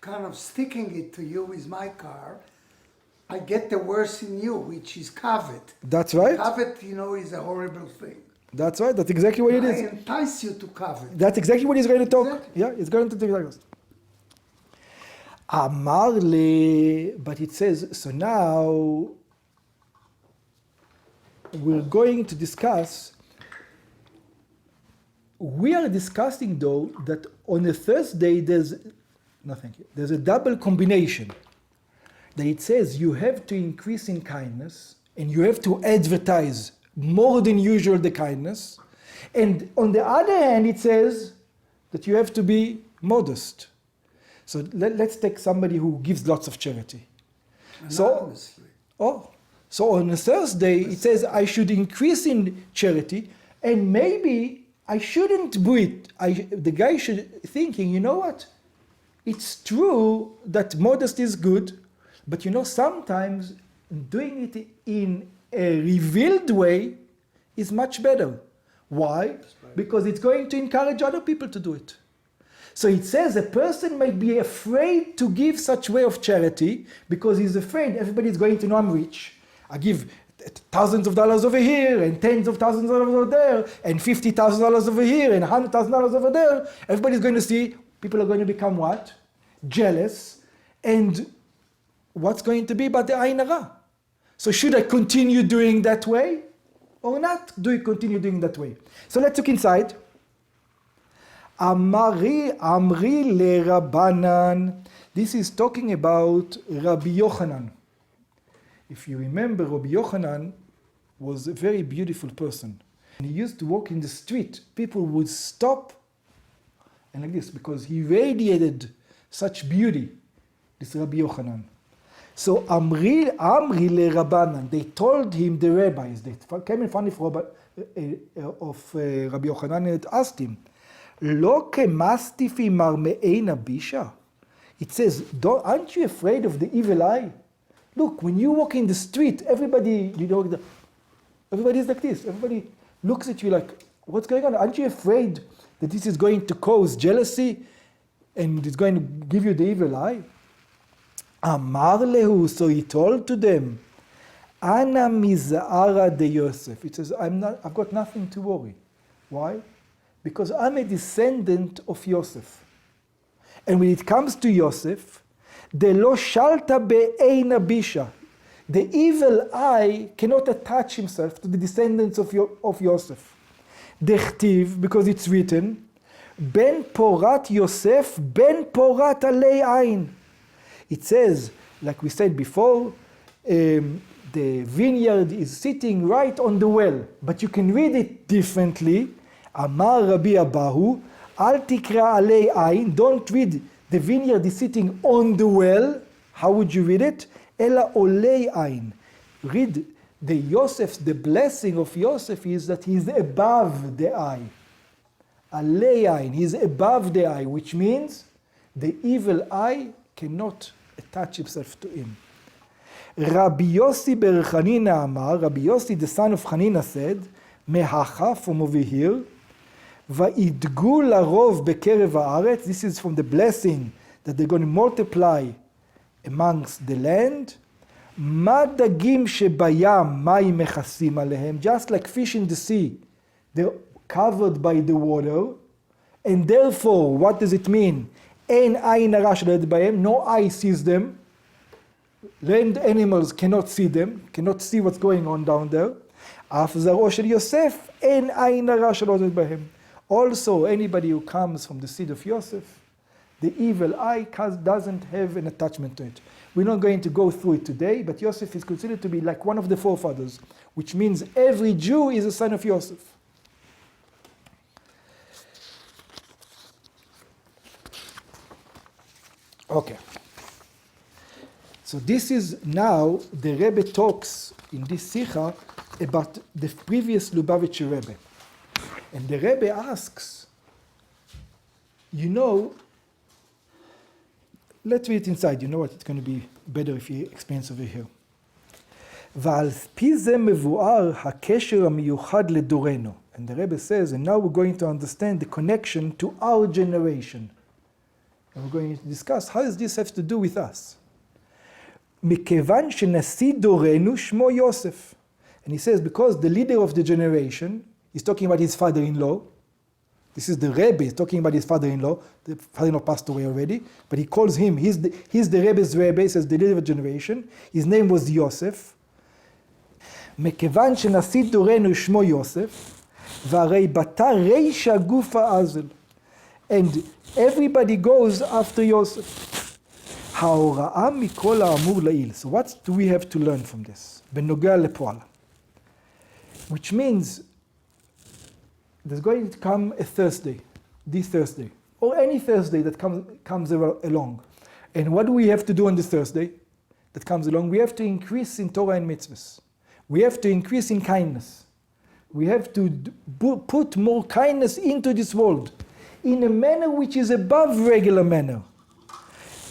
kind of sticking it to you with my car, I get the worst in you, which is covet. That's right. Covet, you know, is a horrible thing. That's right. That's exactly what it is. I entice you to covet. That's exactly what he's going to talk. Exactly. Yeah, it's going to talk like this. Amar le, but it says, so now we're going to discuss, we are discussing though that on a Thursday there's a double combination. That it says you have to increase in kindness and you have to advertise more than usual the kindness. And on the other hand, it says that you have to be modest. So let's take somebody who gives lots of charity. So on a Thursday, it says I should increase in charity, and maybe I shouldn't do it. The guy should thinking, you know what? It's true that modesty is good, but you know, sometimes doing it in a revealed way is much better. Why? Because it's going to encourage other people to do it. So it says a person might be afraid to give such way of charity because he's afraid everybody's going to know I'm rich. I give thousands of dollars over here and tens of thousands of dollars over there and $50,000 over here and $100,000 over there. Everybody's going to see, people are going to become what? Jealous. And what's going to be about the Ain Hara? So should I continue doing that way or not? Do you continue doing that way? So let's look inside. Amri le Rabbanan. This is talking about Rabbi Yochanan. If you remember, Rabbi Yochanan was a very beautiful person. And he used to walk in the street. People would stop and like this because he radiated such beauty, this Rabbi Yochanan. So Amri le Rabbanan, they told him, the rabbis, they came in front of Rabbi Yochanan had asked him, Lo kemastifi marme'ena bisha? It says, aren't you afraid of the evil eye? Look, when you walk in the street, everybody, everybody's like this. Everybody looks at you like, what's going on? Aren't you afraid that this is going to cause jealousy and it's going to give you the evil eye? Amar lehu, so he told to them, Ana mizara de Yosef. It says, I've got nothing to worry. Why? Because I'm a descendant of Yosef. And when it comes to Yosef, the lo shalta be'eina bisha. The evil eye cannot attach himself to the descendants of Yosef. Dechtiv, because it's written, Ben porat Yosef, ben porat alei ain. It says, like we said before, the vineyard is sitting right on the well, but you can read it differently. Amar Rabbi Abahu, al tikra alei ain. Don't read the vineyard is sitting on the well. How would you read it? Ela olei ain. Read the Yosef, the blessing of Yosef is that he is above the eye. Alei ain, he is above the eye, which means the evil eye cannot attach himself to him. Rabbi Yossi ber Chanina Amar, Rabbi Yossi, the son of Chanina, said, Mehacha, from over here, Va'idgu larov bekerev haaretz. This is from the blessing that they're going to multiply amongst the land. Ma dagim shebayam mayim mechasim alehem. Just like fish in the sea, they're covered by the water. And therefore, what does it mean? Ein ayin hara shelo bahem. No eye sees them. Land animals cannot see them, cannot see what's going on down there. Af zaro shel Yosef, ein ayin hara shelo bahem. Also, anybody who comes from the seed of Yosef, the evil eye doesn't have an attachment to it. We're not going to go through it today, but Yosef is considered to be like one of the forefathers, which means every Jew is a son of Yosef. Okay. So this is now, the Rebbe talks in this Sicha about the previous Lubavitcher Rebbe. And the Rebbe asks, let's read it inside. You know what? It's going to be better if he explains over here. ועל פי זה מבואר הקשר המיוחד לדורנו. And the Rebbe says, and now we're going to understand the connection to our generation. And we're going to discuss how does this have to do with us. מכיוון שנשיא דורנו שמו יוסף. And he says, because the leader of the generation, he's talking about his father-in-law. This is the Rebbe, he's talking about his father-in-law. The father-in-law passed away already, but he calls him, he's the Rebbe's Rebbe, he says the leader of the generation. His name was Yosef. מכיוון שנשיא דורנו שמו יוסף, והרי בתא רישא גופא אזל. And everybody goes after Yosef. ההוראה מכל האמור לעיל. So what do we have to learn from this? בנוגע לפועל. Which means there's going to come a Thursday, this Thursday, or any Thursday that comes along. And what do we have to do on this Thursday that comes along? We have to increase in Torah and mitzvahs. We have to increase in kindness. We have to put more kindness into this world in a manner which is above regular manner.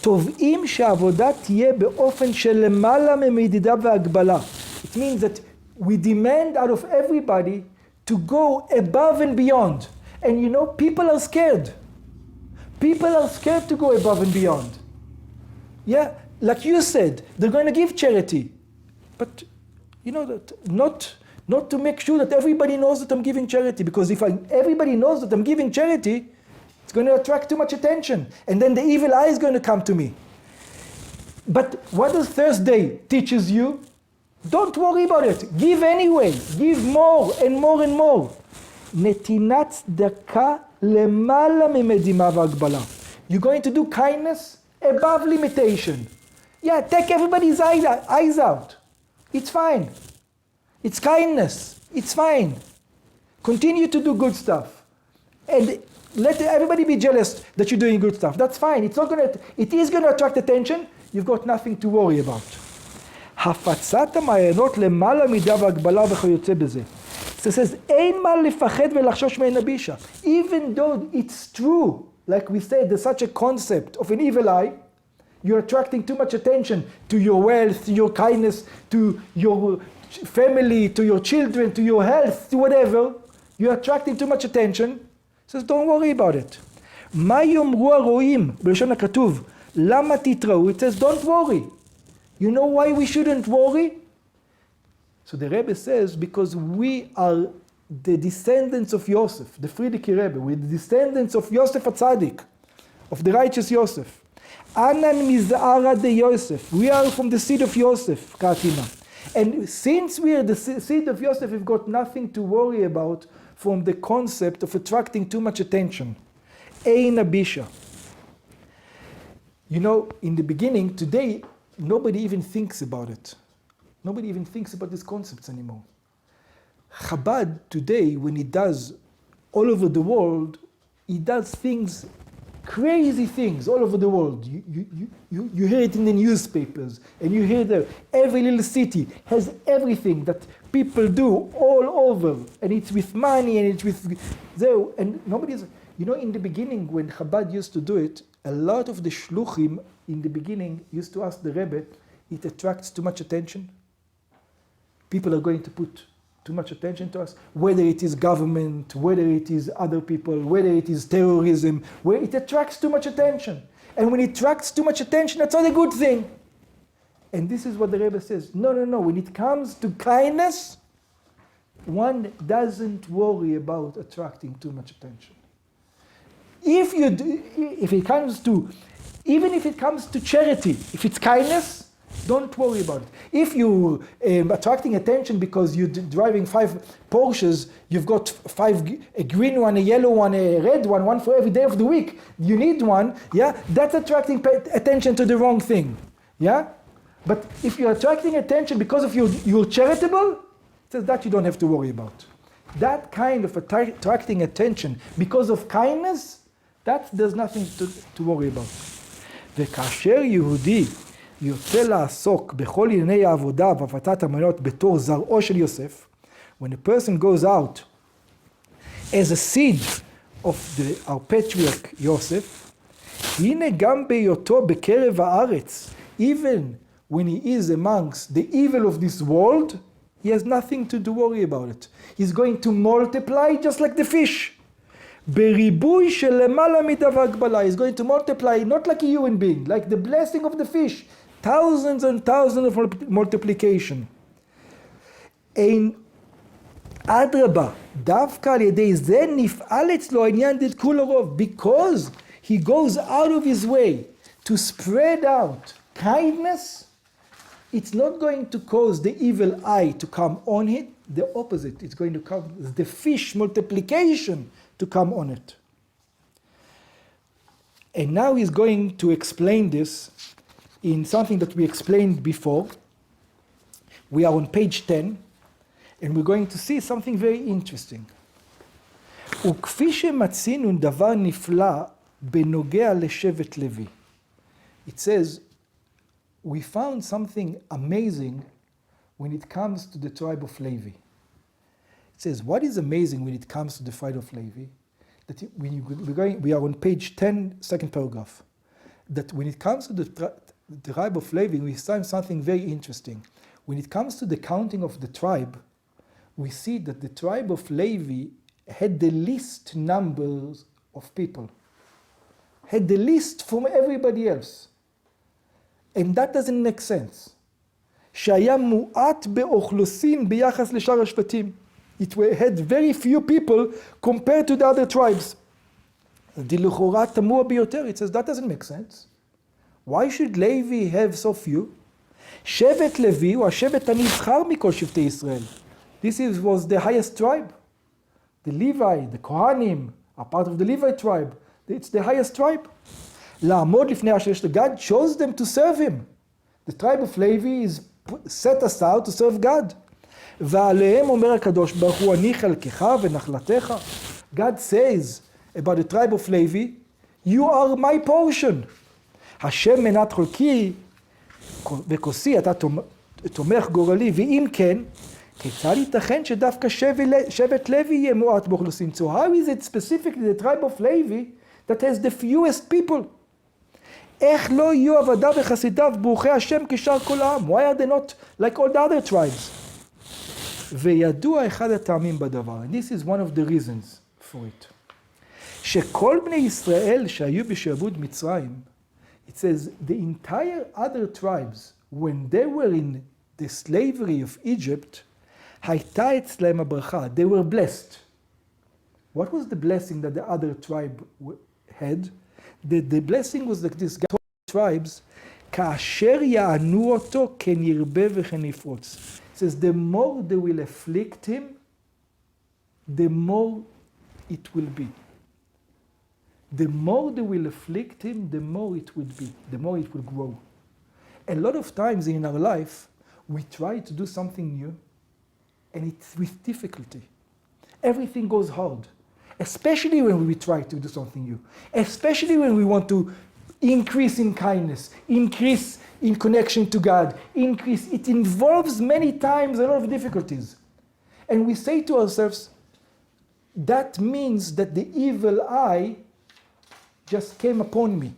תובעים שהעבודה תהיה באופן שלמעלה ממדידה והגבלה. It means that we demand out of everybody to go above and beyond. And people are scared. People are scared to go above and beyond. Yeah, like you said, they're going to give charity. But, that not to make sure that everybody knows that I'm giving charity. Because if everybody knows that I'm giving charity, it's going to attract too much attention. And then the evil eye is going to come to me. But what does Thursday teaches you? Don't worry about it. Give anyway. Give more and more and more. נתינת צדקה למעלה ממדימה והגבלה. You're going to do kindness above limitation. Yeah, take everybody's eyes out. It's fine. It's kindness. It's fine. Continue to do good stuff. And let everybody be jealous that you're doing good stuff. That's fine. It is going to attract attention. You've got nothing to worry about. הפצת המעיינות למעלה מידה והגבלה וכיוצא בזה. So it says, "Ein ma lefached ve'lachshosh me'en abisha." Even though it's true, like we said, there's such a concept of an evil eye, you're attracting too much attention to your wealth, to your kindness, to your family, to your children, to your health, to whatever. You're attracting too much attention. It says, don't worry about it. מה יאמרו הרועים, בלשון הכתוב, למה תתראו? It says, don't worry. You know why we shouldn't worry? So the Rebbe says, because we are the descendants of Yosef, the Friedrich Rebbe, we're the descendants of Yosef HaTzadik, of the righteous Yosef. Anan miz'ara de Yosef. We are from the seed of Yosef, Katina. And since we are the seed of Yosef, we've got nothing to worry about from the concept of attracting too much attention. Ein abisha. You know, in the beginning, today, nobody even thinks about it. Nobody even thinks about these concepts anymore. Chabad today, when it does all over the world, it does things, crazy things all over the world. You hear it in the newspapers, and you hear that every little city has everything that people do all over, and it's with money, and it's with there, and nobody's. You know, in the beginning, when Chabad used to do it, a lot of the shluchim in the beginning used to ask the Rebbe, it attracts too much attention. People are going to put too much attention to us, whether it is government, whether it is other people, whether it is terrorism, where it attracts too much attention. And when it attracts too much attention, that's not a good thing. And this is what the Rebbe says. No. When it comes to kindness, one doesn't worry about attracting too much attention. If it comes to, even if it comes to charity, if it's kindness, don't worry about it. If you're attracting attention because you're driving 5 Porsches, you've got 5, a green one, a yellow one, a red one for every day of the week, you need one, yeah? That's attracting attention to the wrong thing, yeah? But if you're attracting attention because of you're charitable, it says that you don't have to worry about. That kind of attracting attention because of kindness, there's nothing to worry about. וכאשר יהודי יוצא לעסוק בכל ענייני העבודה והפצת המנות בתור זרעו של יוסף, when a person goes out as a seed of our patriarch Yosef, הנה גם בהיותו בקרב הארץ, even when he is amongst the evil of this world, he has nothing to worry about it. He's going to multiply just like the fish. בריבוי של למעלה מדבר גבלה. He's going to multiply, not like a human being, like the blessing of the fish. Thousands and thousands of multiplication. אין אדרבה, דווקא על ידי זה נפעל אצלו העניין דתקול הרוב. Because he goes out of his way to spread out kindness, it's not going to cause the evil eye to come on it. The opposite, it's going to cause the fish multiplication to come on it. And now he's going to explain this in something that we explained before. We are on page 10, and we're going to see something very interesting. וכפי שמצינו דבר נפלא בנוגע לשבט לוי. It says, we found something amazing when it comes to the tribe of Levi. It says, what is amazing when it comes to the tribe of Levi? That we are on page 10, second paragraph. That when it comes to the tribe of Levi, we find something very interesting. When it comes to the counting of the tribe, we see that the tribe of Levi had the least numbers of people. Had the least from everybody else. And that doesn't make sense. שהיה מועט באוכלוסין ביחס לשאר השבטים. It had very few people compared to the other tribes. דלכאורה תמוה ביותר. It says that doesn't make sense. Why should Levi have so few? שבט לוי הוא השבט הנבחר מכל שבטי ישראל. This was the highest tribe. The Levi, the Kohanim, are part of the Levi tribe. It's the highest tribe. לעמוד לפני השם, God chose them to serve him. The tribe of Levi is set aside to serve God. ועליהם אומר הקדוש ברוך הוא, אני חלקך ונחלתך. God says about the tribe of Levi, you are my portion. השם מנת חלקי וכוסי, אתה תומך גורלי, ואם כן, כיצד ייתכן שדווקא שבט לוי יהיה מועט באוכלוסין? So how is it specifically the tribe of Levi that has the fewest people? איך לא יהיו עבדיו וחסידיו ברוכי השם כשאר כל העם? Why are they not like all the other tribes? וידוע אחד הטעמים בדבר, and this is one of the reasons for it. שכל בני ישראל שהיו בשעבוד מצרים, it says the entire other tribes, when they were in the slavery of Egypt, הייתה אצלהם הברכה, they were blessed. What was the blessing that the other tribe had? The blessing was that these tribes, כאשר יענו אותו כן ירבה וכן יפרוץ. It says the more they will afflict him, the more it will be. The more they will afflict him, the more it will be, the more it will grow. A lot of times in our life, we try to do something new, and it's with difficulty. Everything goes hard, especially when we try to do something new, especially when we want to increase in kindness, increase in connection to God, increase. It involves many times a lot of difficulties. And we say to ourselves, that means that the evil eye just came upon me.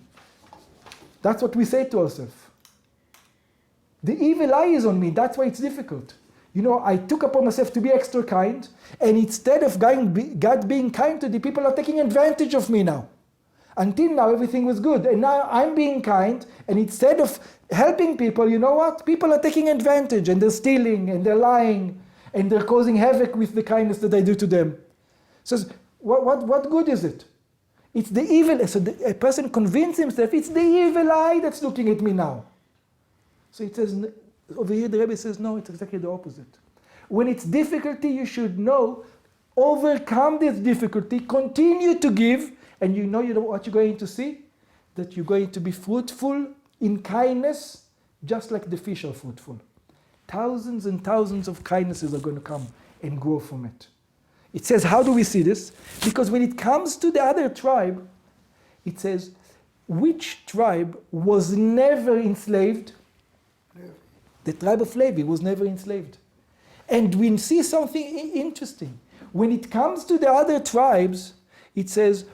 That's what we say to ourselves. The evil eye is on me, that's why it's difficult. You know, I took upon myself to be extra kind, and instead of God being kind to the people are taking advantage of me now. Until now, everything was good, and now I'm being kind, and instead of helping people, you know what? People are taking advantage, and they're stealing, and they're lying, and they're causing havoc with the kindness that I do to them. So, what good is it? It's the evil, so a person convinces himself, it's the evil eye that's looking at me now. So it says, over here the Rebbe says, no, it's exactly the opposite. When it's difficulty, you should know, overcome this difficulty, continue to give, and you know what you're going to see? That you're going to be fruitful in kindness, just like the fish are fruitful. Thousands and thousands of kindnesses are going to come and grow from it. It says, how do we see this? Because when it comes to the other tribe, it says, which tribe was never enslaved? The tribe of Levi was never enslaved. And we see something interesting. When it comes to the other tribes, it says,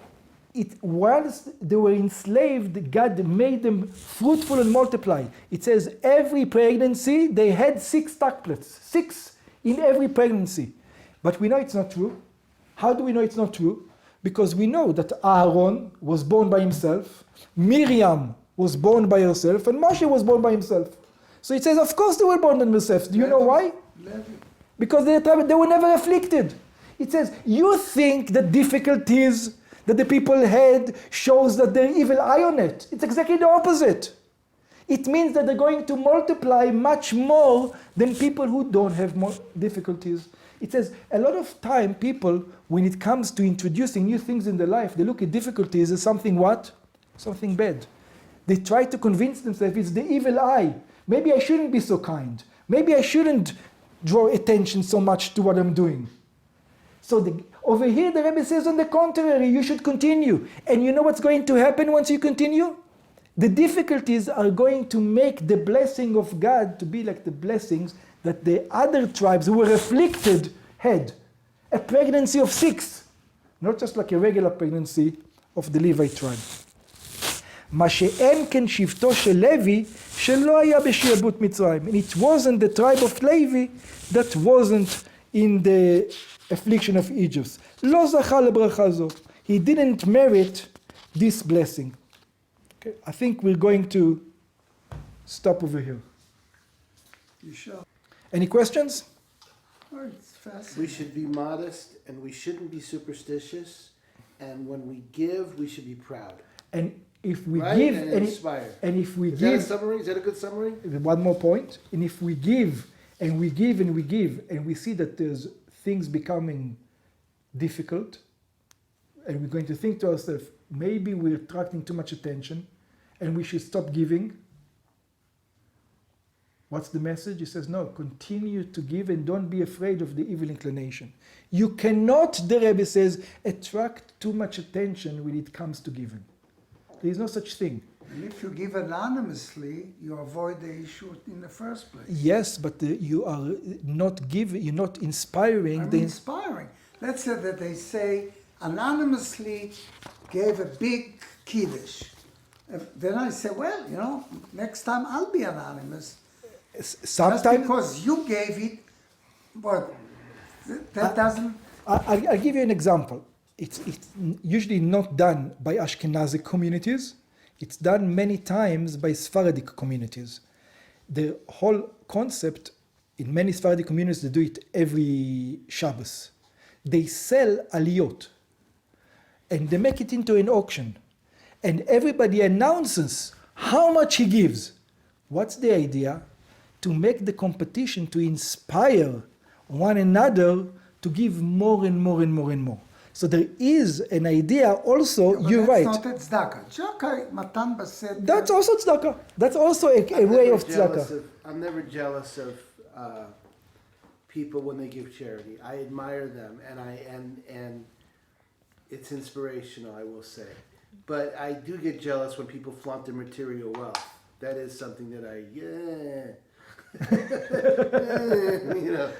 whilst they were enslaved, God made them fruitful and multiply. It says every pregnancy, they had 6 tuplets. 6 in every pregnancy. But we know it's not true. How do we know it's not true? Because we know that Aaron was born by himself, Miriam was born by herself, and Moshe was born by himself. So it says, of course they were born by themselves. Do you know why? Because they were never afflicted. It says, you think the difficulties that the people had shows that they're evil eye on it. It's exactly the opposite. It means that they're going to multiply much more than people who don't have more difficulties. It says, a lot of time people, when it comes to introducing new things in their life, they look at difficulties as something what? Something bad. They try to convince themselves it's the evil eye. Maybe I shouldn't be so kind. Maybe I shouldn't draw attention so much to what I'm doing. So over here the Rebbe says on the contrary, you should continue. And you know what's going to happen once you continue? The difficulties are going to make the blessing of God to be like the blessings that the other tribes who were afflicted had. A pregnancy of 6. Not just like a regular pregnancy of the Levite tribe. מה שאין כן שבטו של לוי שלא היה בשעבוד מצרים. And it wasn't the tribe of Levi that wasn't in the affliction of Egypt. לא זכה לברכה זו. He didn't merit this blessing. Okay, I think we're going to stop over here. You sure? Any questions? Oh, it's fascinating. We should be modest and we shouldn't be superstitious. And when we give, we should be proud. And if we right? give and inspire. and if we Is give, that a summary? Is that a good summary? one more point, and if we give and we give and we give and we see that there's things becoming difficult, and we're going to think to ourselves, maybe we're attracting too much attention and we should stop giving. What's the message? He says, no, continue to give and don't be afraid of the evil inclination. You cannot, the Rebbe says, attract too much attention when it comes to giving. There is no such thing. And if you give anonymously, you avoid the issue in the first place. Yes, but you are not giving, you're not inspiring I'm the inspiring. Let's say that they say anonymously gave a big kiddush. Then I say, well, you know, next time I'll be anonymous. Just sometimes. because you gave it, but that doesn't. I'll give you an example. It's usually not done by Ashkenazi communities. It's done many times by Sephardic communities. The whole concept, in many Sephardic communities, they do it every Shabbos. They sell aliyot, and they make it into an auction. And everybody announces how much he gives. What's the idea? To make the competition, to inspire one another to give more and more and more and more. So there is an idea also, But you're right. that's not tzedakah. Tzedakah, matan baseder. That's also tzedakah. That's also a way of tzedakah. I'm never jealous of people when they give charity. I admire them, and it's inspirational, I will say. But I do get jealous when people flaunt their material wealth. That is something that you know,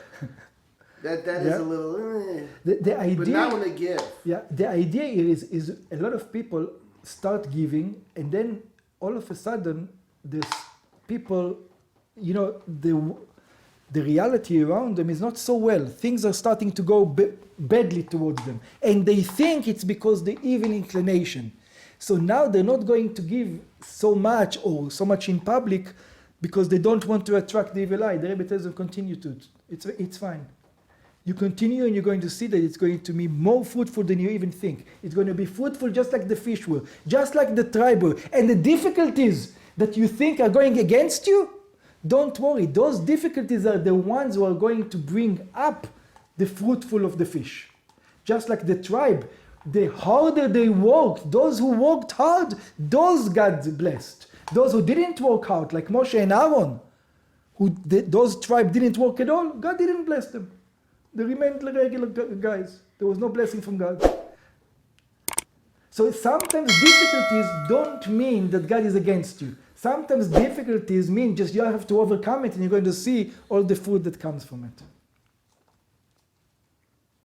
that is a little. The idea, but not when they give. yeah, the idea here is a lot of people start giving, and then all of a sudden, there's people, you know, the reality around them is not so well. Things are starting to go badly towards them, and they think it's because the evil inclination. So now they're not going to give so much or so much in public because they don't want to attract the evil eye. The Rebbe tells them continue to. It's fine. You continue and you're going to see that it's going to be more fruitful than you even think. It's going to be fruitful just like the fish were, just like the tribe were. And the difficulties that you think are going against you, don't worry. Those difficulties are the ones who are going to bring up the fruitful of the fish. Just like the tribe, the harder they worked, those who worked hard, those God blessed. Those who didn't work hard, like Moshe and Aaron, those tribe didn't work at all, God didn't bless them. They remained regular guys. There was no blessing from God. So sometimes difficulties don't mean that God is against you. Sometimes difficulties mean just you have to overcome it and you're going to see all the fruit that comes from it.